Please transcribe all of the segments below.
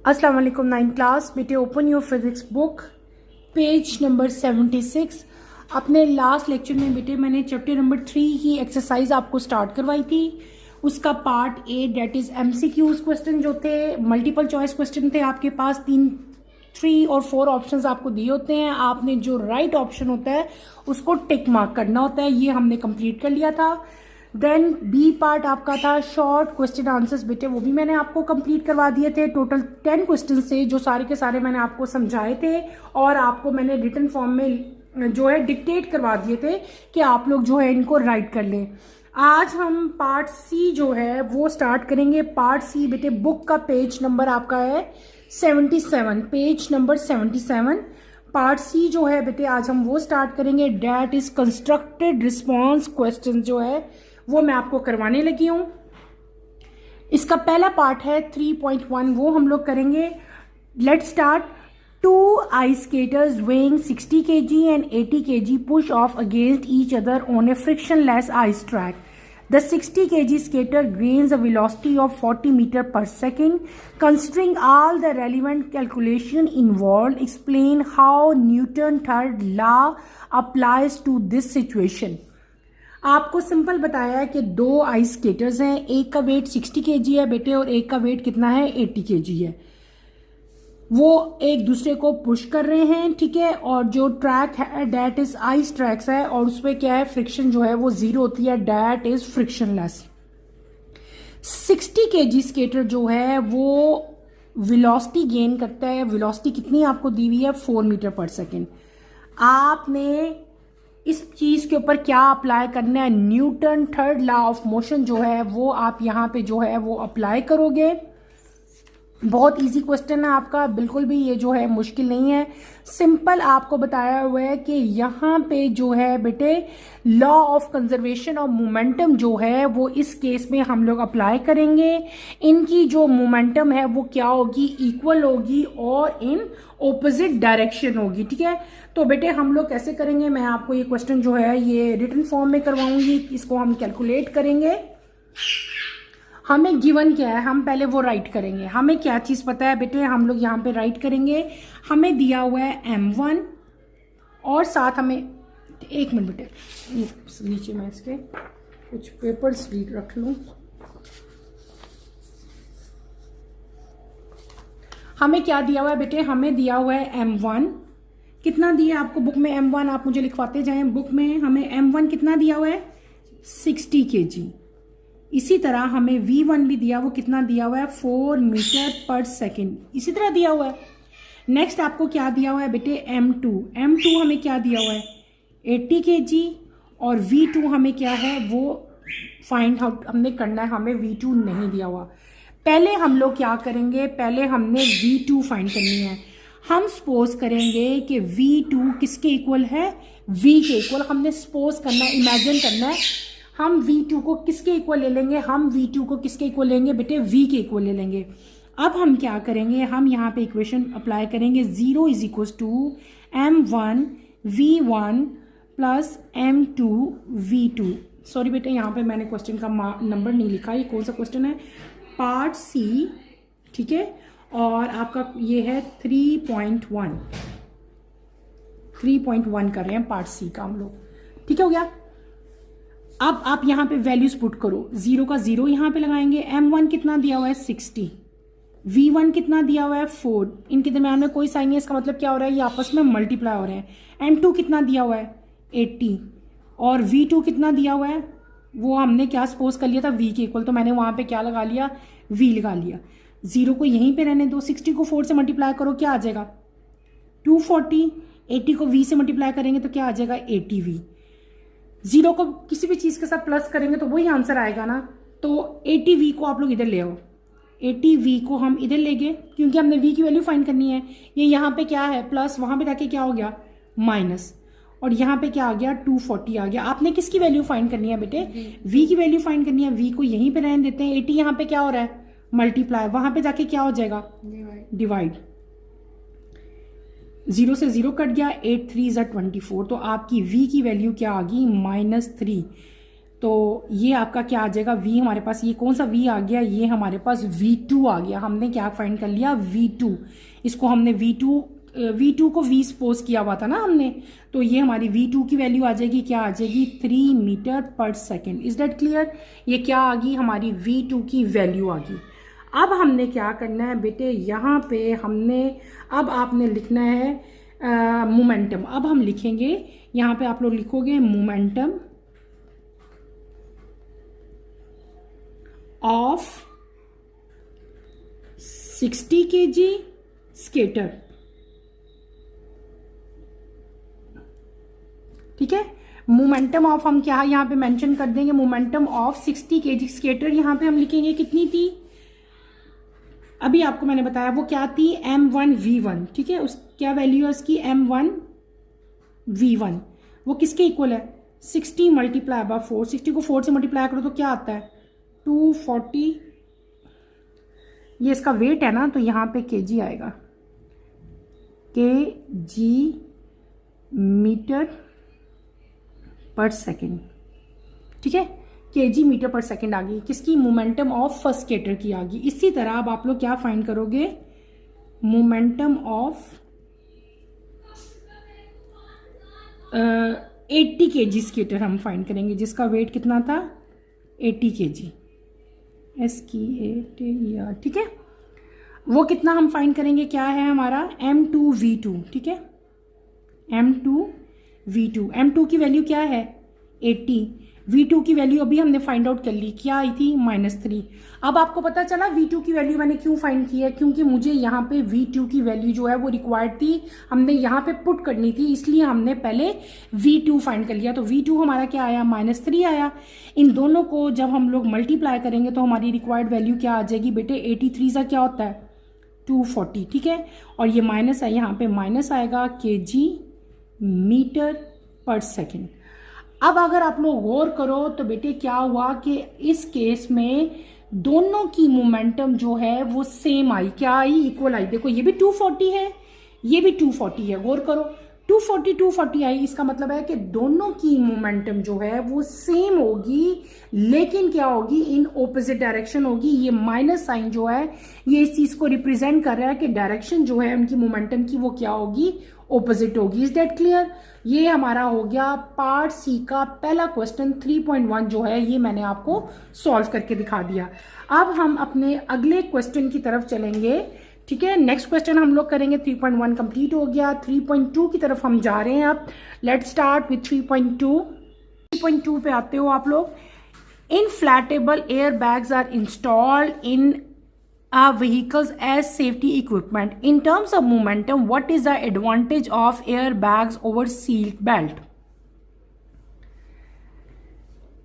अस्सलाम वालेकुम 9th class बेटे, open your physics book page number 76। अपने लास्ट लेक्चर में बेटे मैंने चैप्टर नंबर 3 की एक्सरसाइज आपको स्टार्ट करवाई थी। उसका part A that is MCQs question जो थे, मल्टीपल चॉइस क्वेश्चन थे। आपके पास 3 और 4 ऑप्शंस आपको दिए होते हैं। आपने जो राइट ऑप्शन होता है उसको टिक मार्क करना होता है। ये हमने कंप्लीट कर लिया था। देन बी पार्ट आपका था शॉर्ट क्वेश्चन आंसर्स बेटे, वो भी मैंने आपको कंप्लीट करवा दिए थे। टोटल 10 क्वेश्चन से जो सारे के सारे मैंने आपको समझाए थे और आपको मैंने रिटन फॉर्म में जो है डिक्टेट करवा दिए थे कि आप लोग जो है इनको राइट कर लें। आज हम पार्ट सी जो है वो स्टार्ट करेंगे। पार्ट सी बेटे बुक का पेज नंबर आपका है 77, पेज नंबर 77। पार्ट सी जो है बेटे आज हम वो स्टार्ट करेंगे। That is constructed response question जो है वो मैं आपको करवाने लगी हूं। इसका पहला पार्ट है 3.1, वो हम लोग करेंगे। Let's start. 2 ice skaters weighing 60 kg and 80 kg push off against each other on a frictionless ice track. The 60 kg skater gains a velocity of 40 meter per second. Considering all the relevant calculation involved, explain how Newton third law applies to this situation. आपको simple बताया है कि 2 ice skaters हैं, एक का wait 60 kg है बेटे और एक का वेट कितना है 80 kg है। वो एक दूसरे को पुश कर रहे हैं, ठीक है। और जो ट्रैक है डेट इज आइस ट्रैक्स है और उसमें क्या है, फ्रिक्शन जो है वो 0 होती है, that is frictionless. 60 kg skater जो है वो वेलोसिटी गेन करता है। वेलोसिटी कितनी आपको दी हुई है 4 मीटर पर सेकेंड। आपने इस चीज के ऊपर क्या अप्लाई करना है, Newton third law of motion जो है वो आप यहाँ पे जो है वो अप्लाई करोगे। बहुत इजी क्वेश्चन है आपका, बिल्कुल भी ये जो है मुश्किल नहीं है। सिंपल आपको बताया हुआ है कि यहाँ पे जो है बेटे law of conservation of momentum जो है वो इस केस में हम लोग अप्लाई करेंगे। इनकी जो मोमेंटम है वो क्या होगी, इक्वल होगी और इन ऑपोजिट डायरेक्शन होगी, ठीक है। तो बेटे हम लोग कैसे करेंगे, मैं आपको ये क्वेश्चन जो है ये रिटन फॉर्म में करवाऊंगी। इसको हम कैलकुलेट करेंगे। हमें गिवन क्या है, हम पहले वो राइट करेंगे। हमें क्या चीज़ पता है बेटे, हम लोग यहाँ पे राइट करेंगे। हमें दिया हुआ है m1 और साथ हमें, एक मिनट बेटे, ये नीचे मैं इसके कुछ पेपर्स भी रख लूँ। हमें क्या दिया हुआ है बेटे, हमें दिया हुआ है m1। कितना दिया आपको बुक में m1, आप मुझे लिखवाते जाएं। बुक में हमें m1 कितना दिया हुआ है 60 kg। इसी तरह हमें v1 भी दिया, वो कितना दिया हुआ है 4 मीटर पर सेकेंड, इसी तरह दिया हुआ है। नेक्स्ट आपको क्या दिया हुआ है बेटे m2 हमें क्या दिया हुआ है 80 kg और v2 हमें क्या है वो फाइंड आउट हमने करना है। हमें v2 नहीं दिया हुआ। पहले हम लोग क्या करेंगे, पहले हमने v2 फाइंड करनी है। हम सपोज करेंगे कि v2 किसके इक्वल है, v के इक्वल। हमने सपोज करना है, इमेजिन करना है। हम v2 को किसके इक्वल ले लेंगे, हम v2 को किसके इक्वल लेंगे बेटे, v के इक्वल ले लेंगे। अब हम क्या करेंगे, हम यहाँ पे इक्वेशन अप्लाई करेंगे। 0 is equal to m1 v1 plus m2 v2। Sorry बेटे, यहाँ पे मैंने क्वेश्चन का नंबर नहीं लिखा। ये कौन सा क्वेश्चन है, पार्ट सी, ठीक है। और आपका ये है 3.1 कर रहे हैं पार्ट सी का हम लोग, ठीक है, हो गया। अब आप यहाँ पे वैल्यूज पुट करो। 0 का 0 यहाँ पे लगाएंगे। m1 कितना दिया हुआ है 60, v1 कितना दिया हुआ है 4। इनके दरम्यान में कोई साइन नहीं है, इसका मतलब क्या हो रहा है, ये आपस में मल्टीप्लाई हो रहे हैं। m2 कितना दिया हुआ है 80 और v2 कितना दिया हुआ है, वो हमने क्या सपोज कर लिया था v के इक्वल, तो मैंने वहां पे क्या लगा लिया, v लगा लिया। 0 को यहीं पे रहने दो। 60 को 4 से मल्टीप्लाई करो, क्या आ जाएगा 240। 80 को v से मल्टीप्लाई करेंगे तो क्या आ जाएगा 80v। 0 को किसी भी चीज के साथ प्लस करेंगे तो वही आंसर आएगा ना। तो 80v को आप लोग इधर ले आओ। 80v को हम इधर ले गए क्योंकि हमने v की वैल्यू फाइंड करनी है। ये यहाँ पे क्या है प्लस, वहां पे जाके क्या हो गया माइनस, और यहाँ पे क्या आ गया 240 आ गया। आपने किसकी वैल्यू फाइंड करनी है बेटे, v की वैल्यू फाइंड करनी है। v को यहीं पे रहने देते हैं। 80 यहाँ पे क्या हो रहा है मल्टीप्लाई, वहां पे जाके क्या हो जाएगा डिवाइड। 0 से 0 कट गया, 8 3 = 24। तो आपकी v की वैल्यू क्या आ गई -3। तो ये आपका क्या आ जाएगा, v हमारे पास ये कौन सा v आ गया, ये हमारे पास v2 आ गया। हमने क्या फाइंड कर लिया, v2। इसको हमने v2 को v सपोज किया हुआ था ना हमने, तो ये हमारी v2 की वैल्यू आ जाएगी, क्या आ जाएगी, 3 मीटर पर सेकेंड। Is that clear. ये क्या आ गई, हमारी v2 की वैल्यू आ गई। अब हमने क्या करना है बेटे, यहाँ पे हमने अब आपने लिखना है मोमेंटम। अब हम लिखेंगे, यहाँ पे आप लोग लिखोगे मोमेंटम ऑफ 60 kg स्केटर। ठीक है, मोमेंटम ऑफ हम क्या यहाँ पे मेंशन कर देंगे, मोमेंटम ऑफ 60 kg स्केटर। यहाँ पे हम लिखेंगे कितनी थी, अभी आपको मैंने बताया वो क्या थी, m1v1। ठीक है, उस क्या वैल्यू है उसकी, m1v1। वो किसके इक्वल है, 60 मल्टीप्लाई बाय 4। 60 को 4 से मल्टीप्लाई करो तो क्या आता है, 240। ये इसका वेट है ना, तो यहाँ पे kg आएगा, kg मीटर पर सेकेंड। ठीक है, kg मीटर पर सेकेंड आ गई, किसकी, मोमेंटम ऑफ फर्स्ट स्केटर की आ गई। इसी तरह अब आप लोग क्या फाइंड करोगे, मोमेंटम ऑफ 80 kg स्केटर हम फाइंड करेंगे, जिसका वेट कितना था, 80 kg, SK8। ठीक है, वो कितना हम फाइंड करेंगे, क्या है हमारा, m2v2। ठीक है, m2v2, m2 की वैल्यू क्या है, 80। v2 की वैल्यू अभी हमने फाइंड आउट कर ली, क्या आई थी, -3। अब आपको पता चला v2 की वैल्यू मैंने क्यों फाइंड की है, क्योंकि मुझे यहाँ पे v2 की वैल्यू जो है वो रिक्वायर्ड थी, हमने यहाँ पे पुट करनी थी, इसलिए हमने पहले v2 फाइंड कर लिया। तो v2 हमारा क्या आया, -3 आया। इन दोनों को जब हम लोग मल्टीप्लाई करेंगे तो हमारी रिक्वायर्ड वैल्यू क्या आ जाएगी बेटे, 83 सा क्या होता है, 240। ठीक है, और ये माइनस है, यहाँ पे माइनस आएगा, kg मीटर पर सेकेंड। अब अगर आप लोग गौर करो तो बेटे क्या हुआ कि इस केस में दोनों की मोमेंटम जो है वो सेम आई, क्या आई, इक्वल आई। देखो ये भी 240 है, ये भी 240 है, गौर करो 240 आई, इसका मतलब है कि दोनों की मोमेंटम जो है वो सेम होगी, लेकिन क्या होगी, इन ऑपोजिट डायरेक्शन होगी। ये माइनस साइन जो है ये इस चीज को रिप्रेजेंट कर रहा है कि डायरेक्शन जो है उनकी मोमेंटम की वो क्या होगी, ऑपोजिट होगी। Is that clear. ये हमारा हो गया पार्ट सी का पहला क्वेश्चन 3.1 जो है ये मैंने आपको सॉल्व करके दिखा दिया। अब हम अपने अगले क्वेश्चन की तरफ चलेंगे। ठीक है, नेक्स्ट क्वेश्चन हम लोग करेंगे, 3.1 कंप्लीट हो गया, 3.2 की तरफ हम जा रहे हैं। अब लेट्स स्टार्ट विथ 3.2। 3.2 पे आते हो आप लोग। Inflatable air bags are installed in vehicles as safety equipment. In terms of momentum, what is the advantage of airbags over seat belt?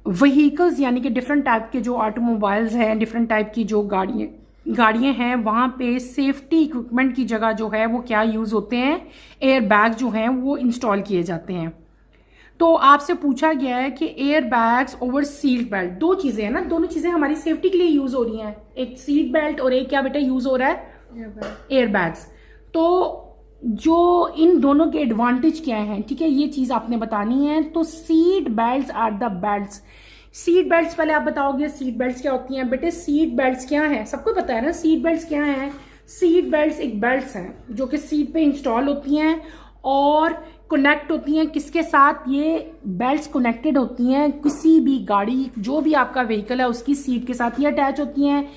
Vehicles यानी कि डिफरेंट टाइप के जो ऑटोमोबाइल्स हैं, डिफरेंट टाइप की जो गाड़ियां हैं, वहां पे सेफ्टी इक्विपमेंट की जगह जो है वो क्या यूज होते हैं, एयर बैग जो हैं वो इंस्टॉल किए जाते हैं। तो आपसे पूछा गया है कि air bags over seat belt, दो चीजें हैं ना, दोनों चीजें हमारी सेफ्टी के लिए यूज हो रही हैं, एक सीट बेल्ट और एक क्या बेटा यूज हो रहा है, एयर बैग्स। तो जो इन दोनों के एडवांटेज क्या हैं, ठीक है, ये चीज आपने बतानी है। तो seat belts are the belts. Seat belts पहले आप बताओगे सीट बेल्ट्स क्या होती हैं बेटे। सीट बेल्ट्स क्या है, सबको पता है ना सीट बेल्ट्स क्या है। सीट बेल्ट्स एक बेल्ट्स हैं जो कि सीट पे इंस्टॉल होती हैं और कनेक्ट होती हैं किसके साथ, ये बेल्ट्स कनेक्टेड होती हैं किसी भी गाड़ी, जो भी आपका व्हीकल है उसकी सीट के साथ ये अटैच होती हैं।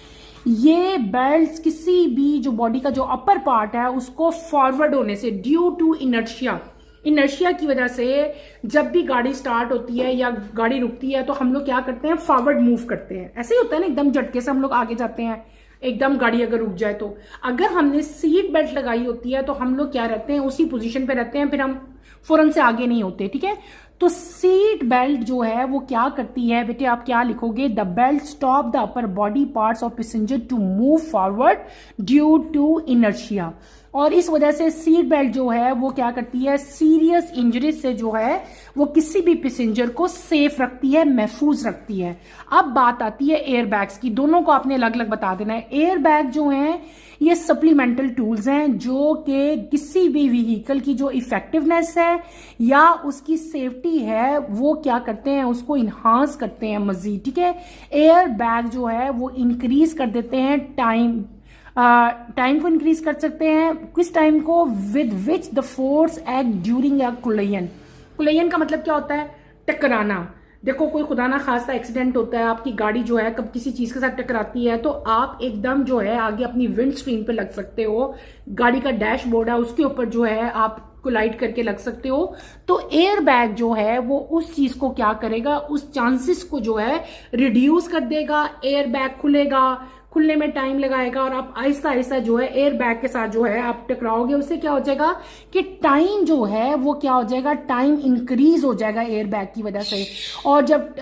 ये बेल्ट्स किसी भी जो बॉडी का जो अपर पार्ट है उसको फॉरवर्ड होने से, ड्यू टू इनर्शिया की वजह से जब भी गाड़ी स्टार्ट होती है या गाड़ी रुकती है तो हम लोग क्या करते हैं, फॉरवर्ड मूव करते हैं। ऐसे ही होता है ना, एकदम झटके से हम लोग आगे जाते हैं, एकदम गाड़ी अगर रुक जाए तो। अगर हमने सीट बेल्ट लगाई होती है तो हम लोग क्या रहते हैं, उसी पोजीशन पे रहते हैं, फिर हम फौरन से आगे नहीं होते। ठीक है, तो सीट बेल्ट जो है वो क्या करती है बेटे, आप क्या लिखोगे, the belt stop the upper body parts of passenger to move forward due to inertia. और इस वजह से सीट बेल्ट जो है वो क्या करती है, सीरियस इंजरी से जो है वो किसी भी पैसेंजर को सेफ रखती है, महफूज रखती है। अब बात आती है एयर बैग्स की, दोनों को आपने अलग अलग बता देना है। एयर बैग जो हैं ये सप्लीमेंटल टूल्स हैं जो कि किसी भी व्हीकल की जो इफेक्टिवनेस है या उसकी सेफ्टी सेफ्टी है वो क्या करते हैं, उसको इन्हांस करते हैं मजीद, ठीक है। एयर बैग जो है वो इंक्रीज कर देते हैं टाइम को इंक्रीज कर सकते हैं, किस टाइम को, with which the force act during a collision. Collision का मतलब क्या होता है, टकराना। देखो कोई खुदा ना खास्ता एक्सीडेंट होता है, आपकी गाड़ी जो है कब किसी चीज के साथ टकराती है तो आप एकदम जो है आगे अपनी विंड स्क्रीन पे लग सकते हो, गाड़ी का डैशबोर्ड है उसके ऊपर जो है आप कोलाइड करके लग सकते हो। तो एयर बैग जो है वो उस चीज को क्या करेगा, उस चांसेस को जो है रिड्यूस कर देगा। एयर बैग खुलेगा, खुलने में टाइम लगाएगा और आप आहिस्ता आहिस्ता जो है एयर बैग के साथ जो है आप टकराओगे। उससे क्या हो जाएगा कि टाइम जो है वो क्या हो जाएगा, टाइम इंक्रीज हो जाएगा एयर बैग की वजह से। और जब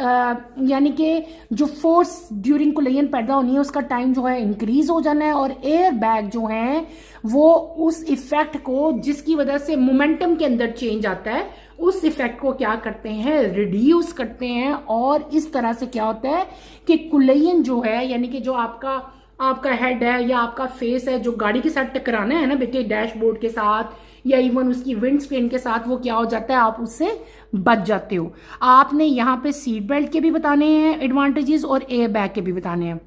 यानी कि जो फोर्स ड्यूरिंग कोलिजन पैदा होनी है उसका टाइम जो है इंक्रीज हो जाना है, और एयर बैग जो है वो उस इफेक्ट को जिसकी वजह से मोमेंटम के अंदर चेंज आता है उस इफेक्ट को क्या करते हैं, रिड्यूस करते हैं। और इस तरह से क्या होता है कि कोलिजन जो है यानी कि जो आपका हेड है या आपका फेस है जो गाड़ी के साथ टकराना है ना बेटे, डैशबोर्ड के साथ या इवन उसकी विंड स्क्रीन के साथ, वो क्या हो जाता है, आप उससे बच जाते हो। आपने यहाँ पे सीट बेल्ट के भी बताने हैं एडवांटेजेस और एयर बैग के भी बताने हैं।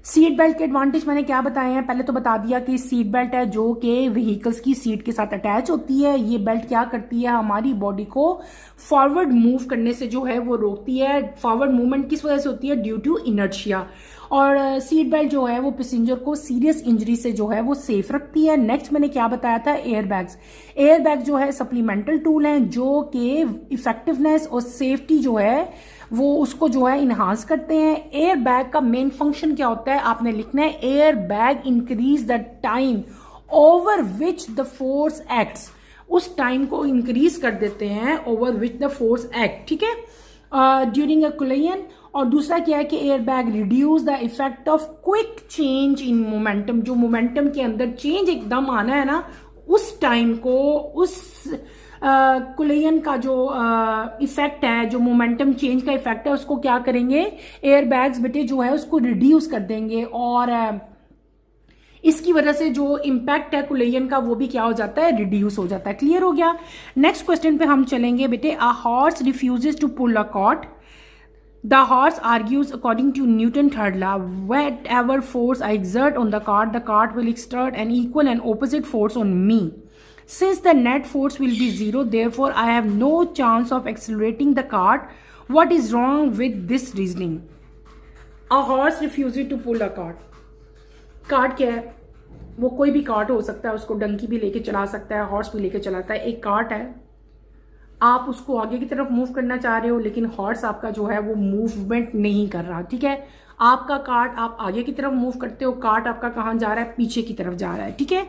सीट बेल्ट के एडवांटेज मैंने क्या बताए हैं, पहले तो बता दिया कि सीट बेल्ट है जो कि व्हीकल्स की सीट के साथ अटैच होती है। ये बेल्ट क्या करती है, हमारी बॉडी को फॉरवर्ड मूव करने से जो है वो रोकती है। फॉरवर्ड मूवमेंट किस वजह से होती है, ड्यू टू इनर्शिया। और सीट बेल्ट जो है वो पैसेंजर को सीरियस इंजरी से जो है वो सेफ रखती है। नेक्स्ट मैंने क्या बताया था, एयर बैग्स। एयर बैग जो है सप्लीमेंटल टूल हैं जो कि इफेक्टिवनेस और सेफ्टी जो है वो उसको जो है इन्हांस करते हैं। एयर बैग का मेन फंक्शन क्या होता है, आपने लिखना है air bag increase the time over which the force acts. उस टाइम को इंक्रीज कर देते हैं over which the force act, ठीक है, ड्यूरिंग अ कोलिजन। और दूसरा क्या है कि air bag reduce the effect of quick change in momentum. जो मोमेंटम के अंदर चेंज एकदम आना है ना, उस टाइम को उस कोलिजन का जो इफेक्ट है, जो मोमेंटम चेंज का इफेक्ट है, उसको क्या करेंगे एयर बैग्स बेटे जो है उसको रिड्यूस कर देंगे। और इसकी वजह से जो इम्पैक्ट है कोलिजन का वो भी क्या हो जाता है, रिड्यूस हो जाता है। क्लियर हो गया। नेक्स्ट क्वेश्चन पे हम चलेंगे बेटे। A horse refuses to pull a cart. The horse argues according to Newton's third law, whatever force I exert on the cart will exert an equal and opposite force on me. Since the net force will be zero, therefore I have no chance of accelerating the cart. What is wrong with this reasoning? A horse refuses to pull a cart. Cart क्या है, वो कोई भी cart हो सकता है, उसको डंकी भी लेके चला सकता है, हॉर्स भी लेके चलाता है। एक कार्ट है, आप उसको आगे की तरफ मूव करना चाह रहे हो लेकिन हॉर्स आपका जो है वो मूवमेंट नहीं कर रहा, ठीक है। आपका कार्ट आप आगे की तरफ मूव करते हो, कार्ट आपका कहाँ जा रहा है, पीछे की तरफ जा रहा है, ठीक है।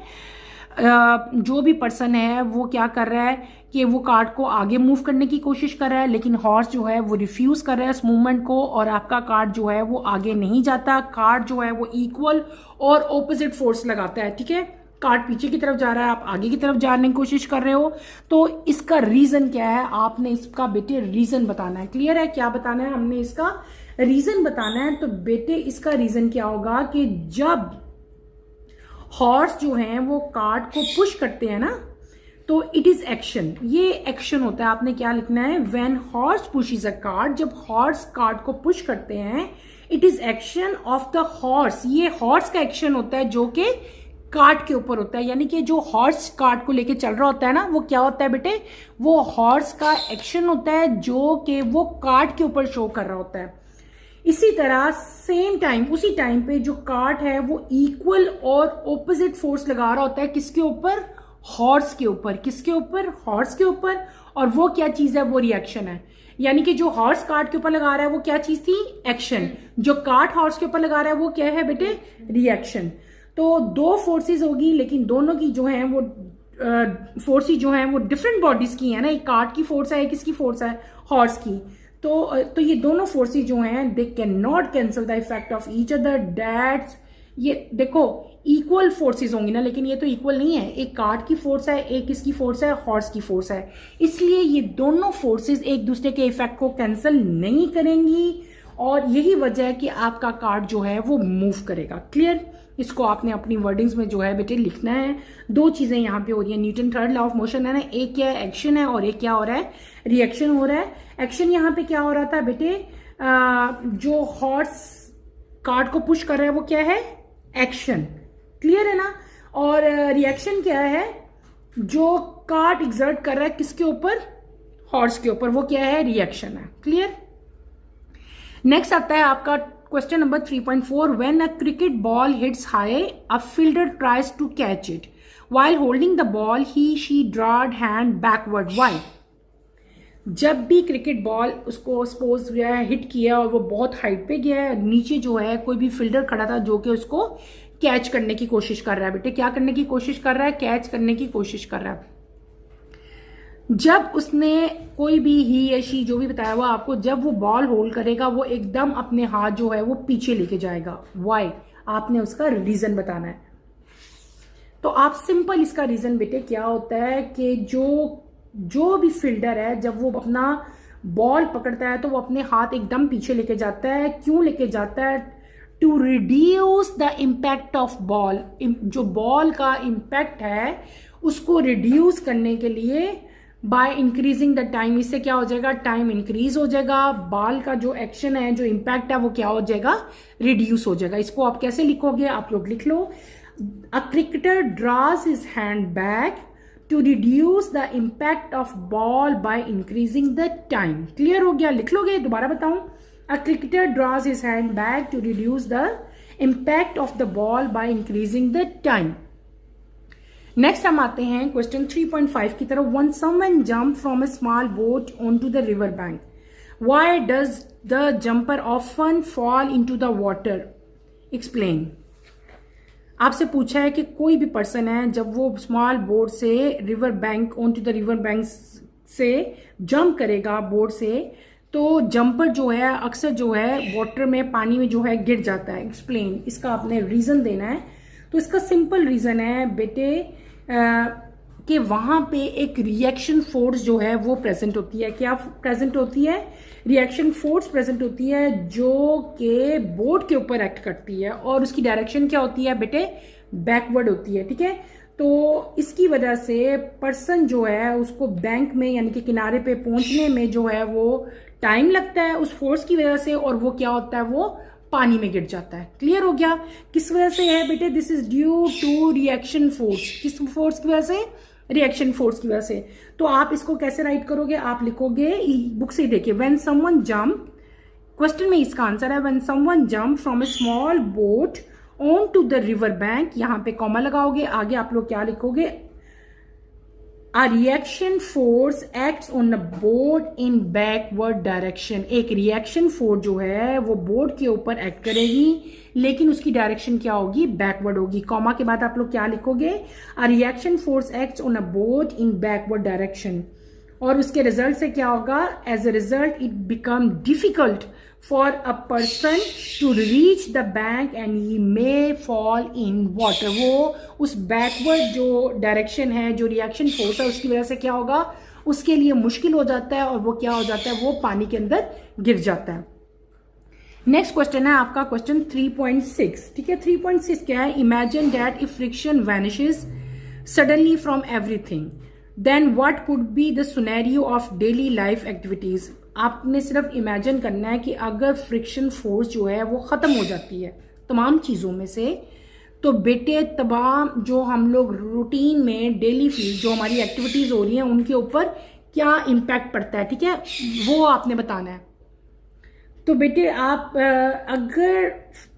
जो भी पर्सन है वो क्या कर रहा है कि वो कार्ट को आगे मूव करने की कोशिश कर रहा है लेकिन हॉर्स जो है वो रिफ्यूज कर रहा है इस मूवमेंट को, और आपका कार्ट जो है वो आगे नहीं जाता। कार्ट जो है वो इक्वल और ऑपोजिट फोर्स लगाता है, ठीक है। कार्ट पीछे की तरफ जा रहा है, आप आगे की तरफ जाने की कोशिश कर रहे हो। तो इसका रीजन क्या है, आपने इसका बेटे रीजन बताना है। क्लियर है, क्या बताना है, हमने इसका रीजन बताना है। तो बेटे इसका रीजन क्या होगा कि जब हॉर्स जो हैं वो कार्ट को पुश करते हैं ना, तो इट इज एक्शन, ये एक्शन होता है। आपने क्या लिखना है, when horse pushes a cart, जब हॉर्स कार्ट को पुश करते हैं, it is action of the horse, ये हॉर्स का एक्शन होता है जो कि कार्ट के ऊपर होता है। यानी कि जो हॉर्स कार्ट को लेके चल रहा होता है ना, वो क्या होता है बेटे, वो हॉर्स का एक्शन होता है जो कि वो कार्ट के ऊपर शो कर रहा होता है। इसी तरह सेम टाइम, उसी टाइम पे जो कार्ट है वो इक्वल और ऑपोजिट फोर्स लगा रहा होता है, किसके ऊपर, हॉर्स के ऊपर। किसके ऊपर, हॉर्स के ऊपर। और वो क्या चीज है, वो रिएक्शन है। यानी कि जो हॉर्स कार्ट के ऊपर लगा रहा है वो क्या चीज थी, एक्शन। जो कार्ट हॉर्स के ऊपर लगा रहा है वो क्या है बेटे, रिएक्शन। तो दो फोर्सेस होगी लेकिन दोनों की जो है वो फोर्सेस जो है वो डिफरेंट बॉडीज की है ना। एक कार्ट की फोर्स है, किसकी फोर्स है, हॉर्स की। तो ये दोनों फोर्सेस जो हैं they can not cancel the effect of each other. That's, ये देखो इक्वल फोर्सेस होंगी ना, लेकिन ये तो इक्वल नहीं है। एक कार्ट की फोर्स है, एक किसकी फोर्स है, हॉर्स की फोर्स है। इसलिए ये दोनों फोर्सेस एक दूसरे के इफेक्ट को कैंसिल नहीं करेंगी और यही वजह है कि आपका कार्ट जो है वो मूव करेगा। क्लियर, इसको आपने अपनी वर्डिंग्स में जो है बेटे लिखना है। दो चीज़ें यहाँ पे हो रही है, Newton third law of motion है ना, एक क्या है एक्शन है और एक क्या हो रहा है रिएक्शन हो रहा है। एक्शन यहाँ पे क्या हो रहा था बेटे, जो हॉर्स कार्ट को पुश कर रहा है वो क्या है एक्शन, क्लियर है ना। और रिएक्शन क्या है, जो कार्ट एग्जर्ट कर रहा है किसके ऊपर, हॉर्स के ऊपर, वो क्या है रिएक्शन है, क्लियर। नेक्स्ट आता है आपका question number 3.4, when a cricket ball hits high a fielder tries to catch it while holding the ball he she drawed hand backward, why. जब भी क्रिकेट बॉल उसको सपोज हिट किया और वो बहुत हाइट पे गया है, नीचे जो है कोई भी फील्डर खड़ा था जो कि उसको कैच करने की कोशिश कर रहा है बेटे, क्या करने की कोशिश कर रहा है, कैच करने की कोशिश कर रहा है। जब उसने कोई भी ही या शी जो भी बताया हुआ आपको, जब वो बॉल होल्ड करेगा वो एकदम अपने हाथ जो है वो पीछे लेके जाएगा, व्हाई, आपने उसका रीजन बताना है। तो आप सिंपल इसका रीजन बेटे क्या होता है कि जो भी फील्डर है जब वो अपना बॉल पकड़ता है तो वो अपने हाथ एकदम पीछे लेके जाता है, क्यों लेके जाता है, to reduce the impact of ball, जो बॉल का इम्पैक्ट है उसको रिड्यूस करने के लिए, बाय इंक्रीजिंग द टाइम, इससे क्या हो जाएगा टाइम इंक्रीज हो जाएगा, बॉल का जो एक्शन है जो इम्पैक्ट है वो क्या हो जाएगा रिड्यूस हो जाएगा। इसको आप कैसे लिखोगे, आप लोग लिख लो, a cricketer draws his hand back to reduce the impact of ball by increasing the time, clear हो गया, लिख लोगे, दोबारा बताऊं, a cricketer draws his hand back to reduce the impact of the ball by increasing the time. Next हम आते हैं question 3.5 की तरफ, one someone jump from a small boat on to the river bank, why does the jumper often fall into the water, explain. आपसे पूछा है कि कोई भी पर्सन है जब वो स्मॉल बोट से river bank on to the river bank से जंप करेगा बोट से, तो जंपर जो है अक्सर जो है वाटर में पानी में जो है गिर जाता है, एक्सप्लेन। इसका आपने रीजन देना है। तो इसका सिंपल रीजन है बेटे कि वहां पे एक रिएक्शन फोर्स जो है वो प्रेजेंट होती है, क्या प्रेजेंट होती है, रिएक्शन फोर्स प्रेजेंट होती है जो कि बोट के ऊपर एक्ट करती है और उसकी डायरेक्शन क्या होती है बेटे बैकवर्ड होती है, ठीक है। तो इसकी वजह से पर्सन जो है उसको बैंक में यानी कि किनारे पे पहुंचने में जो है वो टाइम लगता है उस फोर्स की वजह से, और वो क्या होता है वो पानी में गिर जाता है, क्लियर हो गया। किस वजह से है बेटे, this is due to reaction force, किस फोर्स की वजह से, रिएक्शन फोर्स की वजह से। तो आप इसको कैसे राइट करोगे, आप लिखोगे बुक से देखिए, व्हेन समवन जंप, क्वेश्चन में इसका आंसर है when someone jump from a small boat on to the river bank, यहां पे कॉमा लगाओगे, आगे आप लोग क्या लिखोगे, A reaction force acts on a boat in backward direction, एक रिएक्शन फोर्स जो है वो बोट के ऊपर एक्ट करेगी लेकिन उसकी डायरेक्शन क्या होगी बैकवर्ड होगी। कॉमा के बाद आप लोग क्या लिखोगे, A reaction force acts on a boat in backward direction, और उसके रिजल्ट से क्या होगा, as a result it become difficult for a person to reach the bank and he may fall in water, वो उस बैकवर्ड जो direction है जो रिएक्शन फोर्स है उसकी वजह से क्या होगा, उसके लिए मुश्किल हो जाता है और वो क्या हो जाता है, वो पानी के अंदर गिर जाता है। नेक्स्ट क्वेश्चन है आपका क्वेश्चन 3.6, ठीक है। 3.6 क्या है, imagine that if friction vanishes suddenly from everything then what could be the scenario of daily life activities. आपने सिर्फ इमेजिन करना है कि अगर फ्रिक्शन फोर्स जो है वो खत्म हो जाती है तमाम चीजों में से, तो बेटे तमाम जो हम लोग रूटीन में डेली फील्ड जो हमारी एक्टिविटीज हो रही हैं उनके ऊपर क्या इम्पैक्ट पड़ता है, ठीक है, वो आपने बताना है। तो बेटे आप अगर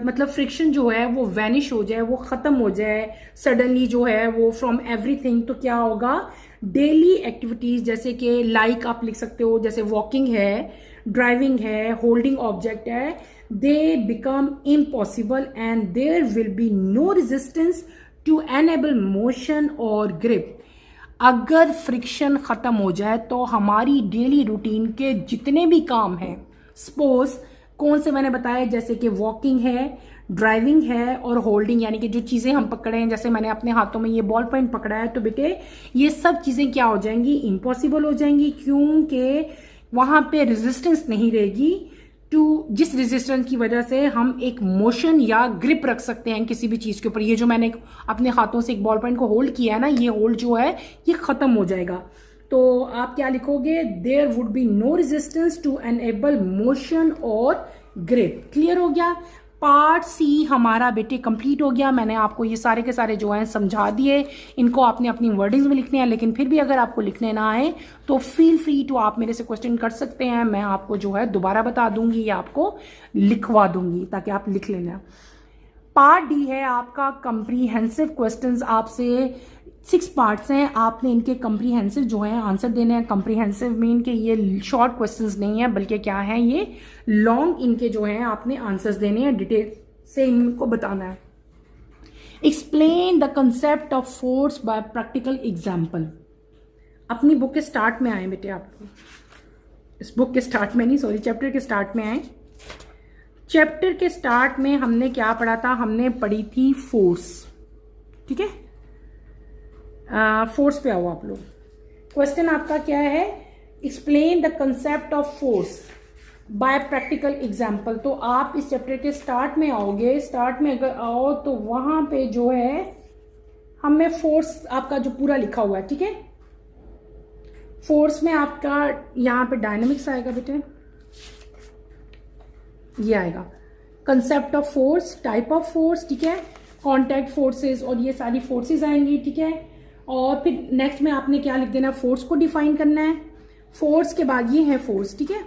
मतलब फ्रिक्शन जो है वो वैनिश हो जाए, वो खत्म हो जाए सडनली जो है वो फ्रॉम एवरीथिंग, तो क्या होगा, डेली एक्टिविटीज जैसे कि लाइक आप लिख सकते हो, जैसे वॉकिंग है, ड्राइविंग है, होल्डिंग ऑब्जेक्ट है, they become impossible and there will be no resistance to enable motion और ग्रिप। अगर फ्रिक्शन खत्म हो जाए तो हमारी डेली रूटीन के जितने भी काम हैं, सपोज कौन से मैंने बताया, जैसे कि वॉकिंग है, ड्राइविंग है और होल्डिंग, यानी कि जो चीजें हम पकड़े हैं, जैसे मैंने अपने हाथों में ये बॉल पॉइंट पकड़ा है, तो बेटे ये सब चीजें क्या हो जाएंगी, इम्पॉसिबल हो जाएंगी, क्योंकि वहां पे रेजिस्टेंस नहीं रहेगी जिस रेजिस्टेंस की वजह से हम एक मोशन या ग्रिप रख सकते हैं किसी भी चीज के ऊपर। ये जो मैंने अपने हाथों से एक बॉल पॉइंट को होल्ड किया है ना, ये होल्ड जो है ये खत्म हो जाएगा। तो आप क्या लिखोगे, there would be no resistance to enable motion और ग्रिप। क्लियर हो गया। पार्ट सी हमारा बेटे कंप्लीट हो गया। मैंने आपको ये सारे के सारे जो हैं समझा दिए। इनको आपने अपनी वर्डिंग्स में लिखने हैं, लेकिन फिर भी अगर आपको लिखने ना आए तो फील फ्री टू आप मेरे से क्वेश्चन कर सकते हैं। मैं आपको जो है दोबारा बता दूंगी या आपको लिखवा दूंगी ताकि आप लिख लेना। पार्ट डी है आपका कंप्रीहेंसिव क्वेश्चंस। आपसे 6 पार्ट्स हैं, आपने इनके कंप्रीहेंसिव जो है आंसर देने हैं। कंप्रीहेंसिव मीन कि ये शॉर्ट क्वेश्चंस नहीं है, बल्कि क्या है, ये लॉन्ग इनके जो हैं आपने आंसर्स देने हैं, डिटेल से इनको बताना है। Explain the concept of force by practical example. अपनी बुक के स्टार्ट में आए बेटे, आपको इस बुक के स्टार्ट में नहीं, सॉरी, चैप्टर के स्टार्ट में आए। चैप्टर के स्टार्ट में हमने क्या पढ़ा था, हमने पढ़ी थी फोर्स। ठीक है, फोर्स पे आओ आप लोग। क्वेश्चन आपका क्या है, explain the concept of force by practical example. तो आप इस चैप्टर के स्टार्ट में आओगे, स्टार्ट में अगर आओ तो वहां पे जो है हमें फोर्स आपका जो पूरा लिखा हुआ है, ठीक है। फोर्स में आपका यहां पे डायनेमिक्स आएगा बेटे, ये आएगा concept of force, type of force, ठीक है, कॉन्टैक्ट फोर्सेस और ये सारी फोर्सेस आएंगी, ठीक है। और फिर नेक्स्ट में आपने क्या लिख देना, फोर्स को डिफाइन करना है। फोर्स के बाद ये है फोर्स, ठीक है।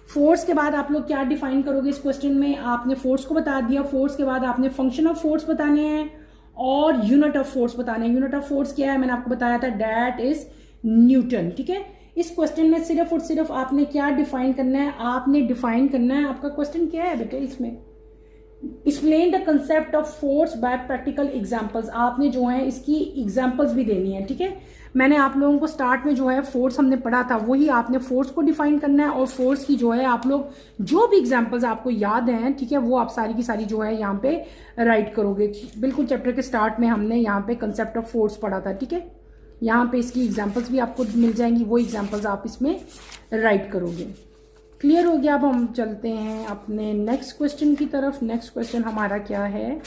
फोर्स के बाद आप लोग क्या डिफाइन करोगे इस क्वेश्चन में, आपने फोर्स को बता दिया। फोर्स के बाद आपने फंक्शन ऑफ फोर्स बताने हैं और यूनिट ऑफ फोर्स बताने हैं। यूनिट ऑफ फोर्स क्या है, मैंने आपको बताया था, दैट इज न्यूटन, ठीक है। इस क्वेश्चन में सिर्फ और सिर्फ आपने क्या डिफाइन करना है, आपने डिफाइन करना है, आपका क्वेश्चन क्या है बेटे इसमें, explain the concept of force by practical examples. आपने जो है इसकी एग्जांपल्स भी देनी है, ठीक है। मैंने आप लोगों को स्टार्ट में जो है फोर्स हमने पढ़ा था, वही आपने फोर्स को डिफाइन करना है और फोर्स की जो है आप लोग जो भी एग्जांपल्स आपको याद हैं, ठीक है, वो आप सारी की सारी जो है यहाँ पे राइट करोगे। बिल्कुल चैप्टर के स्टार्ट में हमने यहाँ पे कंसेप्ट ऑफ फोर्स पढ़ा था, ठीक है। यहाँ पे इसकी एग्जाम्पल्स भी आपको मिल जाएंगी, वो एग्जाम्पल्स आप इसमें राइट करोगे। क्लियर हो गया। अब हम चलते हैं अपने नेक्स्ट क्वेश्चन की तरफ। नेक्स्ट क्वेश्चन हमारा क्या है,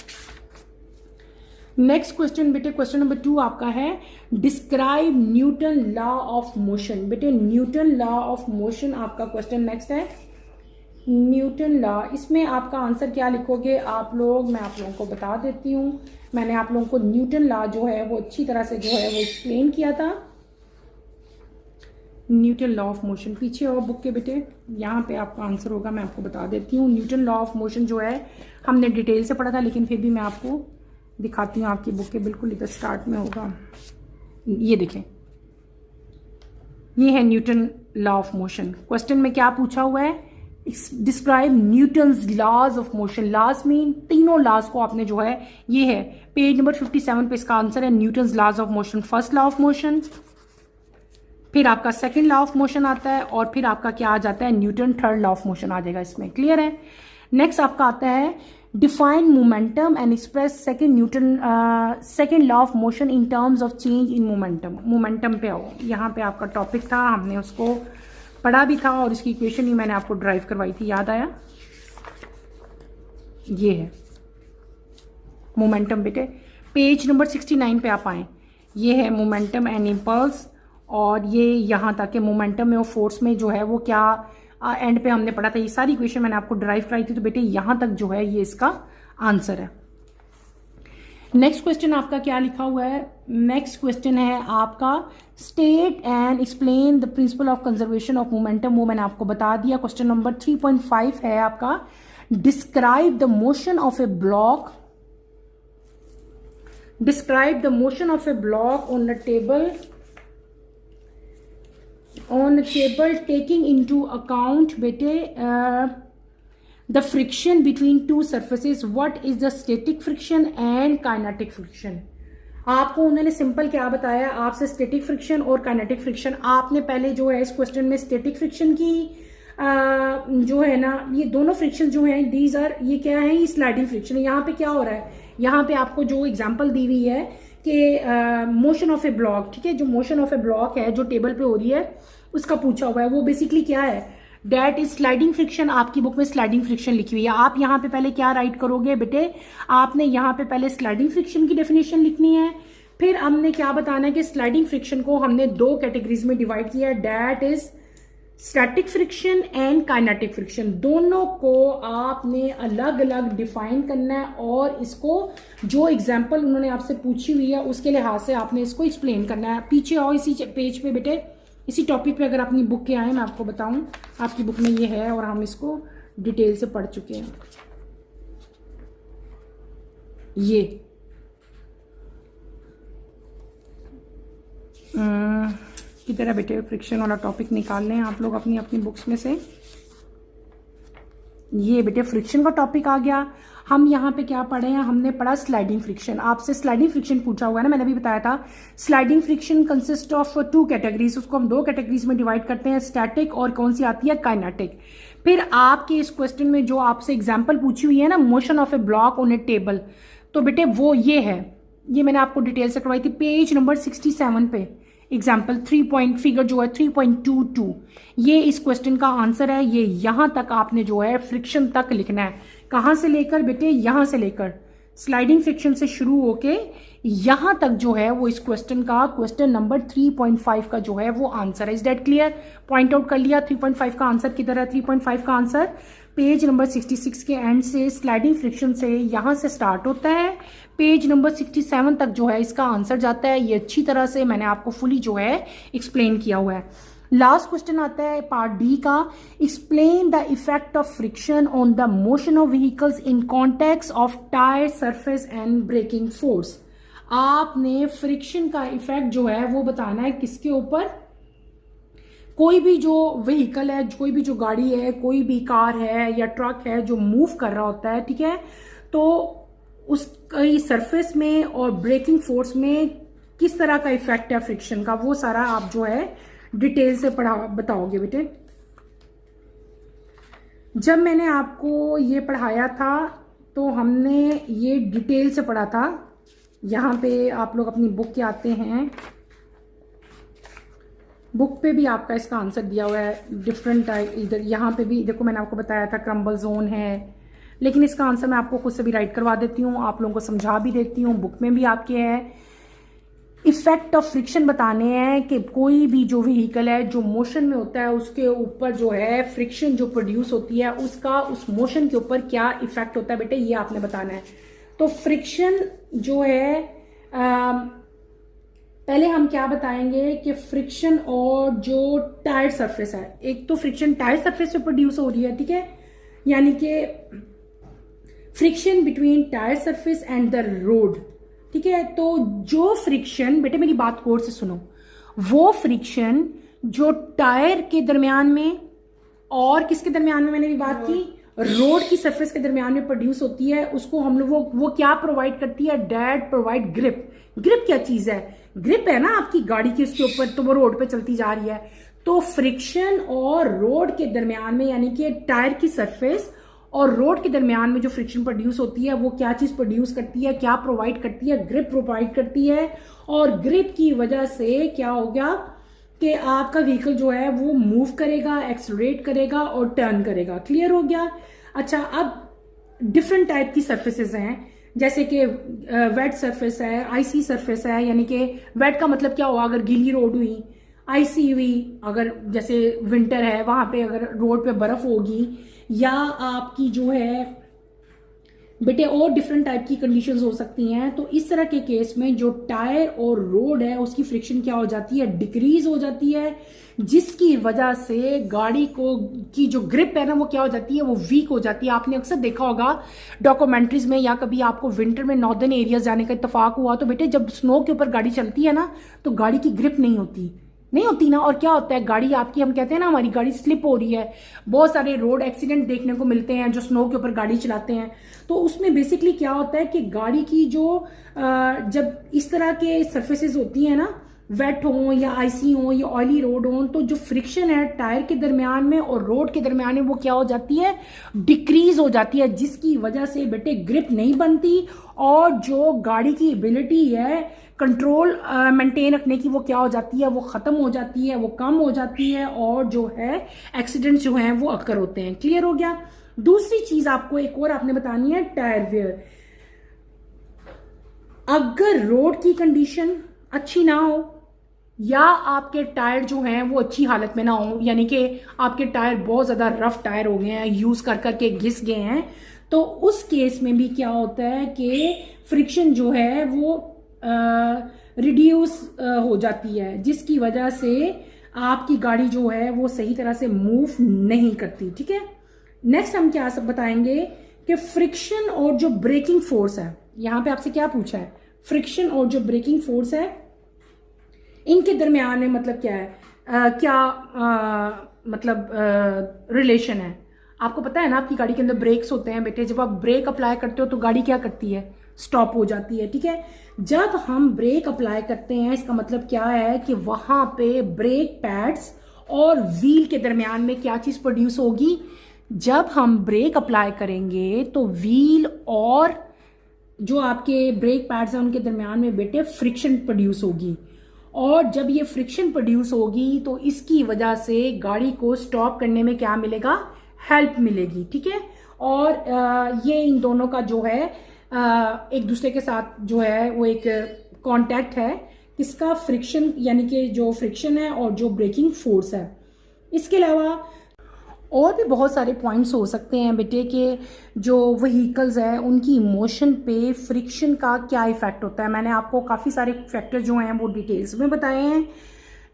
नेक्स्ट क्वेश्चन बेटे क्वेश्चन नंबर 2 आपका है, describe Newton law of motion. बेटे न्यूटन लॉ ऑफ मोशन आपका क्वेश्चन नेक्स्ट है, न्यूटन लॉ। इसमें आपका आंसर क्या लिखोगे आप लोग, मैं आप लोगों को बता देती हूँ। मैंने आप लोगों को न्यूटन लॉ जो है वो अच्छी तरह से जो है वो एक्सप्लेन किया था। न्यूटन लॉ ऑफ मोशन पीछे और बुक के बेटे, यहाँ पे आपका आंसर होगा, मैं आपको बता देती हूँ। न्यूटन लॉ ऑफ मोशन जो है हमने डिटेल से पढ़ा था, लेकिन फिर भी मैं आपको दिखाती हूँ। आपकी बुक के बिल्कुल इधर स्टार्ट में होगा, ये देखें, ये है Newton law of motion. Question में क्या पूछा हुआ है, describe Newton's laws of motion. Laws mean तीनों लॉज को आपने जो है, ये है पेज नंबर 57 पे इसका आंसर है, Newton's laws of motion. First law of motion, फिर आपका सेकंड लॉ ऑफ मोशन आता है और फिर आपका क्या आ जाता है, Newton third law of motion आ जाएगा इसमें। क्लियर है। नेक्स्ट आपका आता है define momentum and express second law of motion in terms of change in momentum. Momentum पे आओ, यहाँ पे आपका टॉपिक था, हमने उसको पढ़ा भी था और इसकी इक्वेशन ही मैंने आपको ड्राइव करवाई थी, याद आया। ये है मोमेंटम बेटे, पेज नंबर 69 पे आप आए, ये है मोमेंटम एंड इम्पल्स। और ये यहाँ तक के मोमेंटम में और फोर्स में जो है वो क्या एंड पे हमने पढ़ा था, ये सारी इक्वेशन मैंने आपको ड्राइव कराई थी। तो बेटे यहाँ तक जो है ये इसका आंसर है। नेक्स्ट क्वेश्चन आपका क्या लिखा हुआ है, नेक्स्ट क्वेश्चन है आपका state and explain the principle of conservation of momentum. वो मैंने आपको बता दिया। क्वेश्चन नंबर 3.5 है आपका, describe the motion of A block, describe the motion of A block on the table taking into account बेटे the friction between two surfaces. What is the static friction and kinetic friction? आपको उन्होंने simple क्या बताया, आपसे static friction और kinetic friction. आपने पहले जो है इस क्वेश्चन में स्टैटिक फ्रिक्शन की जो है ना, ये दोनों फ्रिक्शन जो है दीज आर, ये क्या है, ये स्लाइडिंग फ्रिक्शन है। यहाँ पे क्या हो रहा है, यहाँ पे आपको जो एग्जांपल दी हुई है कि मोशन ऑफ ए ब्लॉक, ठीक है, जो मोशन ऑफ ए ब्लॉक है जो टेबल पे हो रही है उसका पूछा हुआ है। वो बेसिकली क्या है, डेट इज स्लाइडिंग फ्रिक्शन। आपकी बुक में स्लाइडिंग फ्रिक्शन लिखी हुई है। आप यहाँ पे पहले क्या राइट करोगे बेटे, आपने यहाँ पे पहले स्लाइडिंग फ्रिक्शन की डेफिनेशन लिखनी है। फिर हमने क्या बताना है कि स्लाइडिंग फ्रिक्शन को हमने दो कैटेगरीज में डिवाइड किया है, that is static friction and kinetic friction. दोनों को आपने अलग अलग डिफाइन करना है और इसको जो एग्जांपल उन्होंने आपसे पूछी हुई है उसके लिहाज से आपने इसको एक्सप्लेन करना है। पीछे आओ इसी पेज पे बेटे, इसी टॉपिक पे अगर अपनी बुक के आए, मैं आपको बताऊं आपकी बुक में ये है और हम इसको डिटेल से पढ़ चुके हैं। ये की तरह बेटे फ्रिक्शन वाला टॉपिक निकाल लें आप लोग अपनी अपनी बुक्स में से। ये बेटे फ्रिक्शन का टॉपिक आ गया। हम यहाँ पे क्या पढ़े हैं, हमने पढ़ा स्लाइडिंग फ्रिक्शन। आपसे स्लाइडिंग फ्रिक्शन पूछा हुआ है ना, मैंने भी बताया था। Sliding friction consist of two categories, उसको हम दो कैटेगरीज में डिवाइड करते हैं, स्टैटिक और कौन सी आती है, काइनेटिक। फिर आपके इस क्वेश्चन में जो आपसे एग्जाम्पल पूछी हुई है ना, motion of A block on A table, तो बेटे वो ये है, ये मैंने आपको डिटेल से करवाई थी पेज नंबर 67 पे। एग्जाम्पल 3 पॉइंट फिगर जो है 3.22, ये इस क्वेश्चन का आंसर है। ये यहां तक आपने जो है फ्रिक्शन तक लिखना है। कहां से लेकर बेटे, यहां से लेकर स्लाइडिंग फ्रिक्शन से शुरू होके यहां तक जो है वो इस क्वेश्चन का क्वेश्चन नंबर 3.5 का जो है वो आंसर है। Is that clear? Point out कर लिया 3.5 का आंसर किधर है। 3.5 का आंसर पेज नंबर 66 के एंड से स्लाइडिंग फ्रिक्शन से यहां से स्टार्ट होता है, पेज नंबर 67 तक जो है इसका आंसर जाता है। ये अच्छी तरह से मैंने आपको फुली जो है एक्सप्लेन किया हुआ है। लास्ट क्वेश्चन आता है पार्ट डी का, explain the effect of friction on the motion of vehicles in context of tyre surface and braking force. आपने फ्रिक्शन का इफेक्ट जो है वो बताना है किसके ऊपर, कोई भी जो व्हीकल है, कोई भी जो गाड़ी है, कोई भी कार है या ट्रक है जो मूव कर रहा होता है, ठीक है, तो उसकी सरफेस में और ब्रेकिंग फोर्स में किस तरह का इफेक्ट है फ्रिक्शन का, वो सारा आप जो है डिटेल से बताओगे बेटे। जब मैंने आपको ये पढ़ाया था तो हमने ये डिटेल से पढ़ा था। यहाँ पे आप लोग अपनी बुक के आते हैं, बुक पे भी आपका इसका आंसर दिया हुआ है डिफरेंट टाइप। इधर यहाँ पे भी देखो, मैंने आपको बताया था क्रम्बल जोन है, लेकिन इसका आंसर मैं आपको खुद से भी राइट करवा देती हूँ, आप लोगों को समझा भी देती हूँ। बुक में भी आपके है इफेक्ट ऑफ फ्रिक्शन बताने हैं कि कोई भी जो व्हीकल है जो मोशन में होता है उसके ऊपर जो है फ्रिक्शन जो प्रोड्यूस होती है उसका उस मोशन के ऊपर क्या इफेक्ट होता है बेटे, ये आपने बताना है। तो फ्रिक्शन जो है पहले हम क्या बताएंगे कि फ्रिक्शन और जो टायर सरफेस है, एक तो फ्रिक्शन टायर सरफेस पे प्रोड्यूस हो रही है, ठीक है, यानी कि friction between tyre surface and the road, ठीक है। तो जो फ्रिक्शन बेटे मेरी बात गौर से सुनो, वो फ्रिक्शन जो टायर के दरमियान में और किसके दरमियान में, मैंने भी बात की, रोड की सरफेस के दरमियान में प्रोड्यूस होती है, उसको हम लोग वो क्या प्रोवाइड करती है, डेट प्रोवाइड ग्रिप। ग्रिप क्या चीज है, ग्रिप है ना आपकी गाड़ी की उसके ऊपर, तो वो रोड पे चलती जा रही है। तो फ्रिक्शन और रोड के दरमियान में, यानी कि टायर की सरफेस और रोड के दरमियान में जो फ्रिक्शन प्रोड्यूस होती है वो क्या चीज प्रोड्यूस करती है, क्या प्रोवाइड करती है, ग्रिप प्रोवाइड करती है। और ग्रिप की वजह से क्या हो गया कि आपका व्हीकल जो है वो मूव करेगा, एक्सलरेट करेगा और टर्न करेगा। क्लियर हो गया? अच्छा, अब डिफरेंट टाइप की सर्फेसेस हैं, जैसे कि वेट सरफेस है, आईसी सरफेस है, यानी कि वेट का मतलब क्या हुआ, अगर गीली रोड हुई, आईसी हुई अगर जैसे विंटर है वहां पे अगर रोड पे बर्फ होगी, या आपकी जो है बेटे और डिफरेंट टाइप की कंडीशंस हो सकती हैं। तो इस तरह के केस में जो टायर और रोड है उसकी फ्रिक्शन क्या हो जाती है, डिक्रीज हो जाती है, जिसकी वजह से गाड़ी को की जो ग्रिप है ना वो क्या हो जाती है, वो वीक हो जाती है। आपने अक्सर देखा होगा डॉक्यूमेंट्रीज में, या कभी आपको विंटर में नॉर्दर्न एरियाज जाने का इत्तेफाक हुआ तो बेटे जब स्नो के ऊपर गाड़ी चलती है ना तो गाड़ी की ग्रिप नहीं होती ना, और क्या होता है गाड़ी आपकी, हम कहते हैं ना हमारी गाड़ी स्लिप हो रही है। बहुत सारे रोड एक्सीडेंट देखने को मिलते हैं जो स्नो के ऊपर गाड़ी चलाते हैं। तो उसमें बेसिकली क्या होता है कि गाड़ी की जो जब इस तरह के सरफेसेस होती हैं ना, वेट हो या आइसी हो या ऑयली रोड हो, तो जो फ्रिक्शन है टायर के दरमियान में और रोड के दरमियान में वो क्या हो जाती है, डिक्रीज हो जाती है, जिसकी वजह से बेटे ग्रिप नहीं बनती और जो गाड़ी की एबिलिटी है कंट्रोल मेंटेन रखने की वो क्या हो जाती है, वो ख़त्म हो जाती है, वो कम हो जाती है और जो है एक्सीडेंट्स जो हैं वो अक्कर होते हैं। क्लियर हो गया। दूसरी चीज़ आपको एक और आपने बतानी है, टायर वेयर। अगर रोड की कंडीशन अच्छी ना हो या आपके टायर जो हैं वो अच्छी हालत में ना हो, यानी कि आपके टायर बहुत ज़्यादा रफ टायर हो गए हैं, यूज़ कर करके घिस गए हैं, तो उस केस में भी क्या होता है कि फ्रिक्शन जो है वो रिड्यूस हो जाती है, जिसकी वजह से आपकी गाड़ी जो है वो सही तरह से मूव नहीं करती। ठीक है। नेक्स्ट हम क्या सब बताएंगे कि फ्रिक्शन और जो ब्रेकिंग फोर्स है, यहाँ पे आपसे क्या पूछा है, फ्रिक्शन और जो ब्रेकिंग फोर्स है इनके दरमियान में मतलब क्या है, मतलब रिलेशन है। आपको पता है ना आपकी गाड़ी के अंदर ब्रेक्स होते हैं बेटे, जब आप ब्रेक अप्लाई करते हो तो गाड़ी क्या करती है, स्टॉप हो जाती है। ठीक है। जब हम ब्रेक अप्लाई करते हैं इसका मतलब क्या है कि वहां पे ब्रेक पैड्स और व्हील के दरमियान में क्या चीज प्रोड्यूस होगी, जब हम ब्रेक अप्लाई करेंगे तो व्हील और जो आपके ब्रेक पैड्स हैं उनके दरमियान में बेटे फ्रिक्शन प्रोड्यूस होगी, और जब ये फ्रिक्शन प्रोड्यूस होगी तो इसकी वजह से गाड़ी को स्टॉप करने में क्या मिलेगा, हेल्प मिलेगी। ठीक है। और ये इन दोनों का जो है एक दूसरे के साथ जो है वो एक कांटेक्ट है, किसका, फ्रिक्शन, यानी कि जो फ्रिक्शन है और जो ब्रेकिंग फोर्स है। इसके अलावा और भी बहुत सारे पॉइंट्स हो सकते हैं बेटे के जो व्हीकल्स है उनकी मोशन पे फ्रिक्शन का क्या इफेक्ट होता है। मैंने आपको काफ़ी सारे फैक्टर जो हैं वो डिटेल्स में बताए हैं,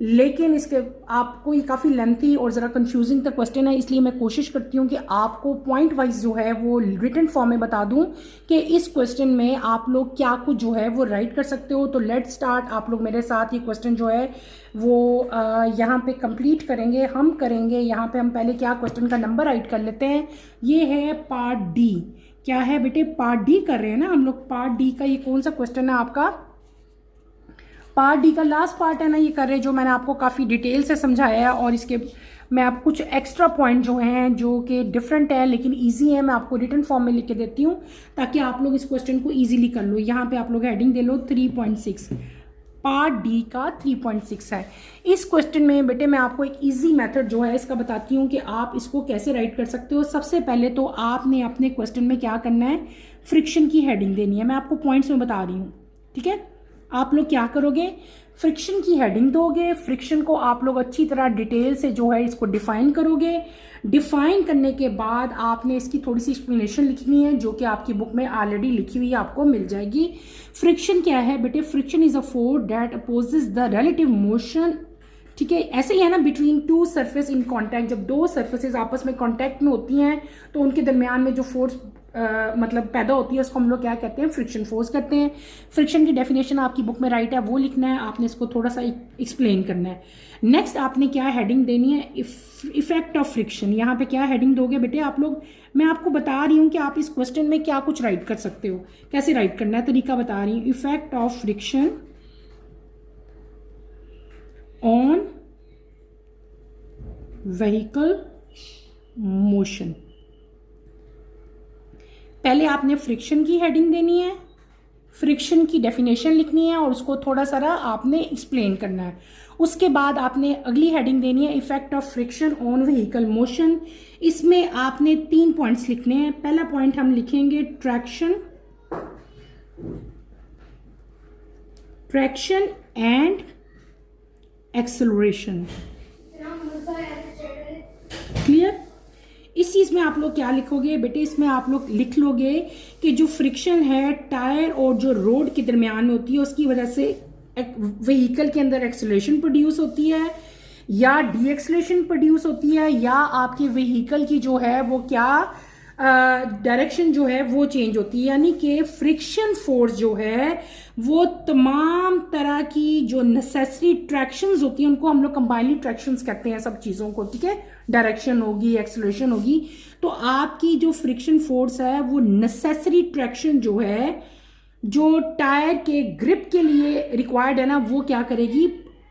लेकिन इसके आपको ये काफ़ी लेंथी और ज़रा कंफ्यूजिंग का क्वेश्चन है, इसलिए मैं कोशिश करती हूँ कि आपको पॉइंट वाइज जो है वो रिटन फॉर्म में बता दूँ कि इस क्वेश्चन में आप लोग क्या कुछ जो है वो राइट कर सकते हो। तो लेट स्टार्ट, आप लोग मेरे साथ ये क्वेश्चन जो है वो यहाँ पे कंप्लीट करेंगे। हम करेंगे यहाँ पे, हम पहले क्या क्वेश्चन का नंबर राइट कर लेते हैं। ये है पार्ट डी। क्या है बेटे, पार्ट डी कर रहे हैं ना हम लोग। पार्ट डी का ये कौन सा क्वेश्चन है आपका, पार्ट डी का लास्ट पार्ट है ना ये कर रहे हैं, जो मैंने आपको काफ़ी डिटेल से समझाया है। और इसके मैं आप कुछ एक्स्ट्रा पॉइंट जो हैं जो कि डिफरेंट है लेकिन इजी है, मैं आपको रिटन फॉर्म में लिख के देती हूँ ताकि आप लोग इस क्वेश्चन को इजीली कर लो। यहाँ पे आप लोग हेडिंग दे लो 3.6, पार्ट डी का 3.6 है। इस क्वेश्चन में बेटे मैं आपको एक इजी मेथड जो है इसका बताती हूँ कि आप इसको कैसे राइट कर सकते हो। सबसे पहले तो आपने अपने क्वेश्चन में क्या करना है, फ्रिक्शन की हेडिंग देनी है। मैं आपको पॉइंट्स में बता रही हूँ। ठीक है। आप लोग क्या करोगे, फ्रिक्शन की हेडिंग दोगे, फ्रिक्शन को आप लोग अच्छी तरह डिटेल से जो है इसको डिफाइन करोगे। डिफाइन करने के बाद आपने इसकी थोड़ी सी एक्सप्लेनेशन लिखनी है जो कि आपकी बुक में ऑलरेडी लिखी हुई आपको मिल जाएगी। फ्रिक्शन क्या है बेटे, friction is a force that opposes the relative motion. ठीक है। ऐसे ही है ना, between two surface in contact, जब दो सरफेसेस आपस में कांटेक्ट में होती हैं तो उनके दरमियान में जो फोर्स मतलब पैदा होती है उसको हम लोग क्या कहते हैं, फ्रिक्शन फोर्स कहते हैं। फ्रिक्शन की डेफिनेशन आपकी बुक में राइट है, वो लिखना है, आपने इसको थोड़ा सा एक्सप्लेन करना है। नेक्स्ट आपने क्या हेडिंग देनी है, इफेक्ट ऑफ फ्रिक्शन। यहाँ पे क्या हेडिंग दोगे बेटे आप लोग, मैं आपको बता रही हूँ कि आप इस क्वेश्चन में क्या कुछ राइट कर सकते हो, कैसे राइट करना है, तरीका बता रही हूँ। Effect of friction on vehicle motion. पहले आपने फ्रिक्शन की हेडिंग देनी है, फ्रिक्शन की डेफिनेशन लिखनी है और उसको थोड़ा सा आपने एक्सप्लेन करना है। उसके बाद आपने अगली हेडिंग देनी है, effect of friction on vehicle motion. इसमें आपने 3 पॉइंट्स लिखने हैं। पहला पॉइंट हम लिखेंगे traction, traction and acceleration. Clear. इस चीज में आप लोग क्या लिखोगे बेटे, इसमें आप लोग लिख लोगे कि जो फ्रिक्शन है टायर और जो रोड के दरमियान में होती है उसकी वजह से व्हीकल के अंदर एक्सेलरेशन प्रोड्यूस होती है या डी एक्सेलरेशन प्रोड्यूस होती है, या आपके व्हीकल की जो है वो क्या डायरेक्शन जो है वो चेंज होती है। यानी कि फ्रिक्शन फोर्स जो है वो तमाम तरह की जो नेसेसरी ट्रैक्शंस होती हैं उनको हम लोग कंबाइनली ट्रैक्शंस कहते हैं सब चीज़ों को। ठीक है। डायरेक्शन होगी, एक्सेलरेशन होगी, तो आपकी जो फ्रिक्शन फोर्स है वो नेसेसरी ट्रैक्शन जो है जो टायर के ग्रिप के लिए रिक्वायर्ड है ना, वो क्या करेगी,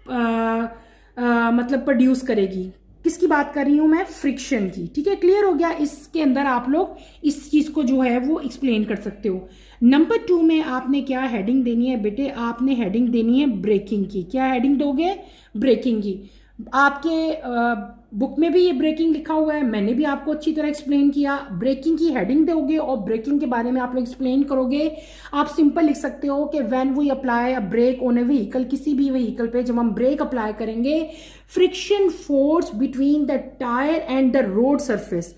मतलब प्रोड्यूस करेगी। किसकी बात कर रही हूं मैं? फ्रिक्शन की। ठीक है, क्लियर हो गया? इसके अंदर आप लोग इस चीज को जो है वो एक्सप्लेन कर सकते हो। नंबर 2 में आपने क्या हेडिंग देनी है बेटे? आपने हेडिंग देनी है ब्रेकिंग की। क्या हेडिंग दोगे? ब्रेकिंग की। आपके बुक में भी ये ब्रेकिंग लिखा हुआ है, मैंने भी आपको अच्छी तरह एक्सप्लेन किया। ब्रेकिंग की हेडिंग दोगे और ब्रेकिंग के बारे में आप लोग एक्सप्लेन करोगे। आप सिंपल लिख सकते हो कि when we apply a brake on a vehicle, किसी भी व्हीकल पे जब हम ब्रेक अप्लाई करेंगे, friction force between the tyre and the road surface,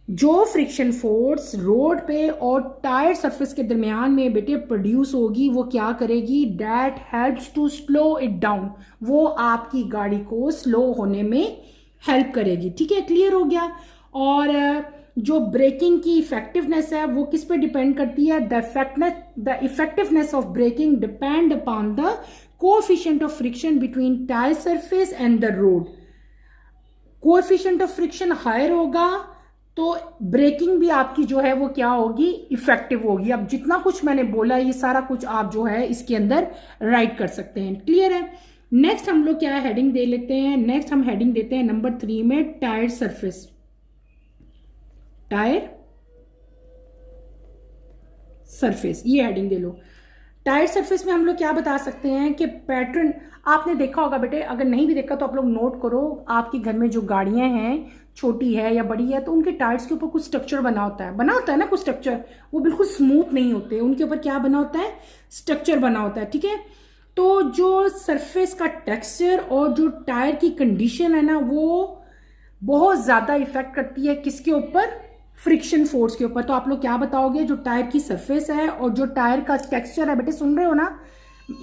जो फ्रिक्शन फोर्स रोड पे और टायर सरफेस के दरमियान में बेटे प्रोड्यूस होगी, वो क्या करेगी? That helps to slow it down, वो आपकी गाड़ी को स्लो होने में हेल्प करेगी। ठीक है, क्लियर हो गया? और जो ब्रेकिंग की इफेक्टिवनेस है वो किस पे डिपेंड करती है? The effectiveness of braking depend upon the coefficient of friction between tyre surface and the road. Coefficient of friction higher होगा तो ब्रेकिंग भी आपकी जो है वो क्या होगी? इफेक्टिव होगी। अब जितना कुछ मैंने बोला ये सारा कुछ आप जो है इसके अंदर राइट कर सकते हैं। क्लियर है? नेक्स्ट हम लोग क्या हेडिंग दे लेते हैं? नेक्स्ट हम हेडिंग देते हैं नंबर 3 में टायर सरफेस। टायर सरफेस, ये हेडिंग दे लो। टायर सरफेस में हम लोग क्या बता सकते हैं कि पैटर्न आपने देखा होगा बेटे, अगर नहीं भी देखा तो आप लोग नोट करो। आपके घर में जो गाड़ियां हैं, छोटी है या बड़ी है, तो उनके टायर्स के ऊपर कुछ स्ट्रक्चर बना होता है ना कुछ स्ट्रक्चर, वो बिल्कुल स्मूथ नहीं होते, उनके ऊपर क्या बना होता है? स्ट्रक्चर बना होता है। ठीक है, तो जो सरफेस का टेक्सचर और जो टायर की कंडीशन है ना, वो बहुत ज्यादा इफेक्ट करती है किसके ऊपर? फ्रिक्शन फोर्स के ऊपर। तो आप लोग क्या बताओगे? जो टायर की सरफेस है और जो टायर का टेक्सचर है, बेटे सुन रहे हो ना,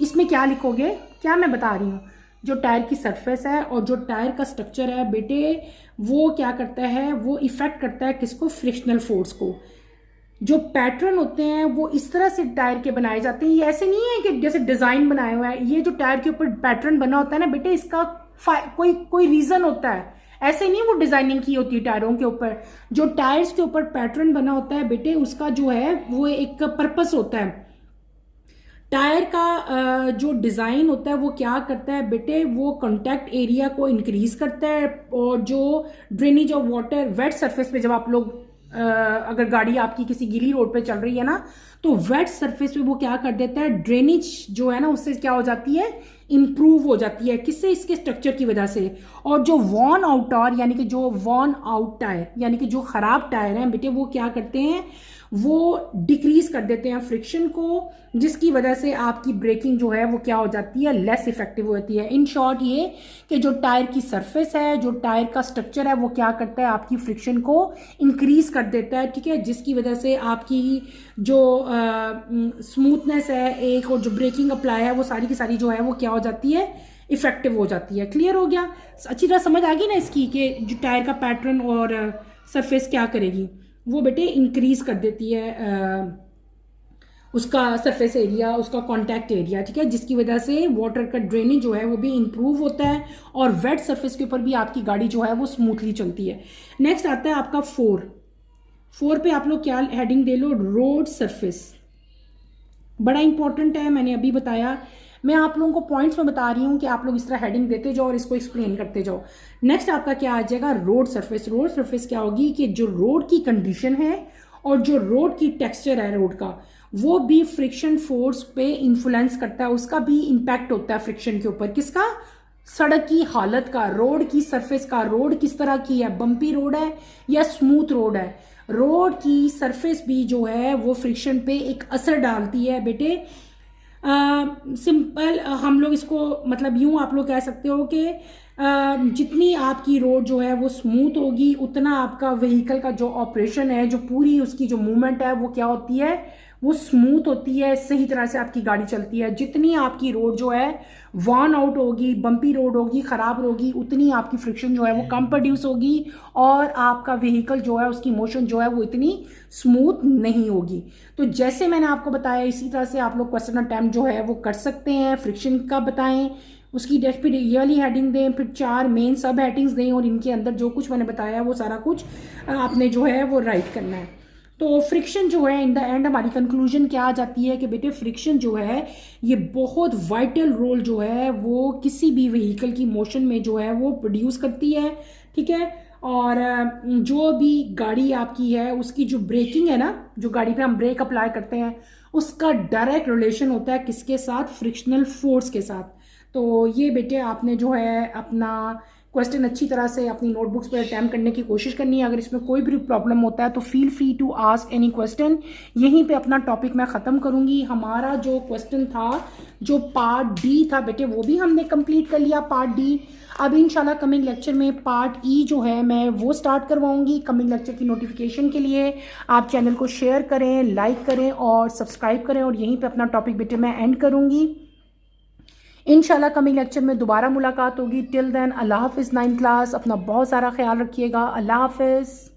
इसमें क्या लिखोगे? क्या मैं बता रही हूँ? जो टायर की सरफेस है और जो टायर का स्ट्रक्चर है बेटे, वो क्या करता है? वो इफेक्ट करता है किसको? फ्रिक्शनल फोर्स को। जो पैटर्न होते हैं वो इस तरह से टायर के बनाए जाते हैं। ये ऐसे नहीं है कि जैसे डिजाइन बनाया हुआ है। ये जो टायर के ऊपर पैटर्न बना होता है ना बेटे, इसका कोई रीजन होता है। ऐसे नहीं वो डिजाइनिंग की होती है टायरों के ऊपर। जो टायर्स के ऊपर पैटर्न बना होता है बेटे, उसका जो है वो एक पर्पस होता है। टायर का जो डिजाइन होता है वो क्या करता है बेटे? वो कॉन्टैक्ट एरिया को इंक्रीज करता है और जो drainage of water wet surface पे, जब आप लोग अगर गाड़ी आपकी किसी गीली रोड पे चल रही है ना, तो वेट सरफेस पे वो क्या कर देता है? ड्रेनेज जो है ना उससे क्या हो जाती है? इंप्रूव हो जाती है। किससे? इसके स्ट्रक्चर की वजह से। और जो वॉर्न आउट टायर यानी कि जो वॉर्न आउट टायर यानी कि जो खराब टायर हैं बेटे, वो क्या करते हैं? वो डिक्रीज कर देते हैं फ्रिक्शन को, जिसकी वजह से आपकी ब्रेकिंग जो है वो क्या हो जाती है? लेस इफेक्टिव होती है। इन शॉर्ट ये कि जो टायर की सरफेस है, जो टायर का स्ट्रक्चर है, वो क्या करता है? आपकी फ्रिक्शन को इंक्रीज कर देता है। ठीक है, जिसकी वजह से आपकी जो स्मूथनेस है एक, और जो ब्रेकिंग अप्लाई है, वो सारी की सारी जो है वो क्या हो जाती है? इफेक्टिव हो जाती है। क्लियर हो गया? अच्छी तरह समझ आ गई ना इसकी कि जो टायर का पैटर्न और सरफेस क्या करेगी? वो बेटे इंक्रीज कर देती है उसका सरफेस एरिया, उसका कांटेक्ट एरिया। ठीक है, जिसकी वजह से वाटर का ड्रेनेज जो है वो भी इंप्रूव होता है और वेट सरफेस के ऊपर भी आपकी गाड़ी जो है वो स्मूथली चलती है। नेक्स्ट आता है आपका 4 पे आप लोग क्या हेडिंग दे लो? Road surface. बड़ा इंपॉर्टेंट है, मैंने अभी बताया। मैं आप लोगों को पॉइंट्स में बता रही हूँ कि आप लोग इस तरह हेडिंग देते जाओ और इसको एक्सप्लेन करते जाओ। नेक्स्ट आपका क्या आ जाएगा? Road surface. रोड सरफेस क्या होगी कि जो रोड की कंडीशन है और जो रोड की टेक्सचर है रोड का, वो भी फ्रिक्शन फोर्स पे इन्फ्लुएंस करता है। उसका भी इंपैक्ट होता है फ्रिक्शन के ऊपर। किसका? सड़क की हालत का, रोड की सरफेस का। रोड किस तरह की है? बम्पी रोड है या स्मूथ रोड है? रोड की सरफेस भी जो है वो फ्रिक्शन पे एक असर डालती है बेटे। सिंपल हम लोग इसको मतलब यूं आप लोग कह सकते हो कि जितनी आपकी रोड जो है वो स्मूथ होगी, उतना आपका व्हीकल का जो ऑपरेशन है, जो पूरी उसकी जो मूवमेंट है, वो क्या होती है? वो स्मूथ होती है, सही तरह से आपकी गाड़ी चलती है। जितनी आपकी रोड जो है वॉर्न आउट होगी, बम्पी रोड होगी, खराब होगी, उतनी आपकी फ्रिक्शन जो है वो कम प्रोड्यूस होगी और आपका व्हीकल जो है उसकी मोशन जो है वो इतनी स्मूथ नहीं होगी। तो जैसे मैंने आपको बताया इसी तरह से आप लोग क्वेश्चन अटेम्प्ट जो है वो कर सकते हैं। फ्रिक्शन का बताएं, उसकी फिर ईयरली हेडिंग दें, फिर 4 मेन सब हेडिंग्स दें और इनके अंदर जो कुछ मैंने बताया वो सारा कुछ आपने जो है वो राइट करना है। तो फ्रिक्शन जो है इन द एंड हमारी कंक्लूजन क्या आ जाती है कि बेटे फ्रिक्शन जो है ये बहुत वाइटल रोल जो है वो किसी भी व्हीकल की मोशन में जो है वो प्रोड्यूस करती है, ठीक है। और जो भी गाड़ी आपकी है उसकी जो ब्रेकिंग है ना, जो गाड़ी पे हम ब्रेक अप्लाई करते हैं, उसका डायरेक्ट रिलेशन होता है किसके साथ, फ्रिक्शनल फोर्स के साथ। तो ये बेटे आपने जो है अपना क्वेश्चन अच्छी तरह से अपनी नोटबुक्स पर अटैम्प्ट करने की कोशिश करनी है। अगर इसमें कोई भी प्रॉब्लम होता है तो feel free to ask any question. यहीं पे अपना टॉपिक मैं ख़त्म करूंगी। हमारा जो क्वेश्चन था, जो पार्ट डी था बेटे, वो भी हमने कंप्लीट कर लिया, पार्ट डी। अब इंशाल्लाह कमिंग लेक्चर में पार्ट ई जो है मैं वो स्टार्ट करवाऊंगी। कमिंग लेक्चर की नोटिफिकेशन के लिए आप चैनल को शेयर करें, लाइक करें और सब्सक्राइब करें। और यहीं पर अपना टॉपिक बेटे मैं एंड करूँगी। इंशाल्लाह कमिंग लेक्चर में दोबारा मुलाकात होगी। टिल देन अल्लाह हाफिज़। 9th क्लास, अपना बहुत सारा ख्याल रखिएगा। अल्लाह हाफिज़।